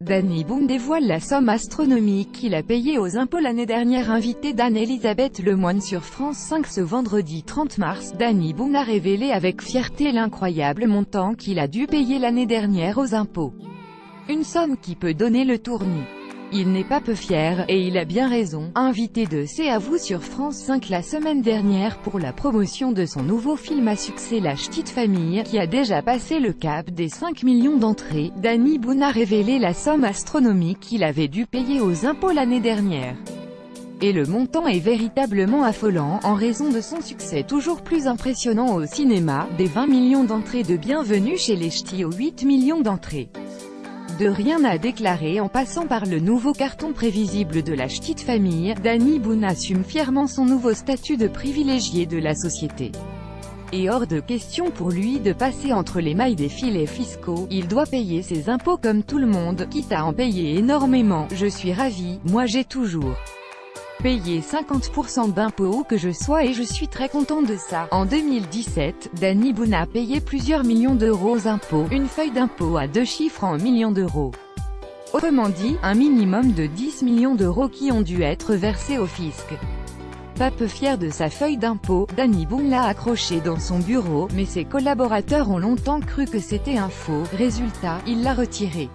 Danny Boone dévoile la somme astronomique qu'il a payée aux impôts l'année dernière. Invité d'Anne-Elisabeth Lemoine sur France 5 ce vendredi 30 mars, Danny Boone a révélé avec fierté l'incroyable montant qu'il a dû payer l'année dernière aux impôts. Une somme qui peut donner le tournis. Il n'est pas peu fier, et il a bien raison. Invité de C'est à vous sur France 5 la semaine dernière pour la promotion de son nouveau film à succès La Ch'tite Famille, qui a déjà passé le cap des 5 millions d'entrées, Danny Boone a révélé la somme astronomique qu'il avait dû payer aux impôts l'année dernière. Et le montant est véritablement affolant, en raison de son succès toujours plus impressionnant au cinéma, des 20 millions d'entrées de Bienvenue chez les Ch'tis aux 8 millions d'entrées. De rien à déclarer en passant par le nouveau carton prévisible de La Ch'tite Famille, Danny Boone assume fièrement son nouveau statut de privilégié de la société. Et hors de question pour lui de passer entre les mailles des filets fiscaux, il doit payer ses impôts comme tout le monde, quitte à en payer énormément. Je suis ravi, moi j'ai toujours payé 50% d'impôts où que je sois et je suis très content de ça. En 2017, Danny Boone a payé plusieurs millions d'euros aux impôts, une feuille d'impôt à 2 chiffres en millions d'euros. Autrement dit, un minimum de 10 millions d'euros qui ont dû être versés au fisc. Pas peu fier de sa feuille d'impôt, Danny Boone l'a accrochée dans son bureau, mais ses collaborateurs ont longtemps cru que c'était un faux. Résultat, il l'a retirée.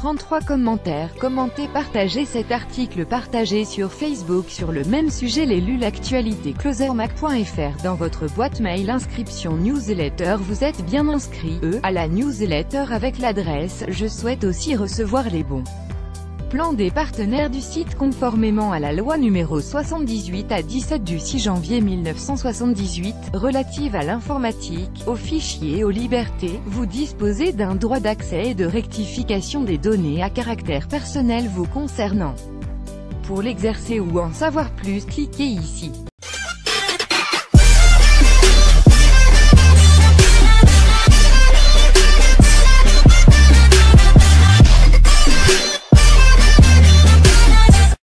33 commentaires, commentez, partagez cet article, partagé sur Facebook sur le même sujet. L'élu l'actualité closermac.fr dans votre boîte mail. Inscription newsletter. Vous êtes bien inscrit à la newsletter avec l'adresse. Je souhaite aussi recevoir les bons plans des partenaires du site conformément à la loi numéro 78/17 du 6 janvier 1978, relative à l'informatique, aux fichiers et aux libertés. Vous disposez d'un droit d'accès et de rectification des données à caractère personnel vous concernant. Pour l'exercer ou en savoir plus, cliquez ici.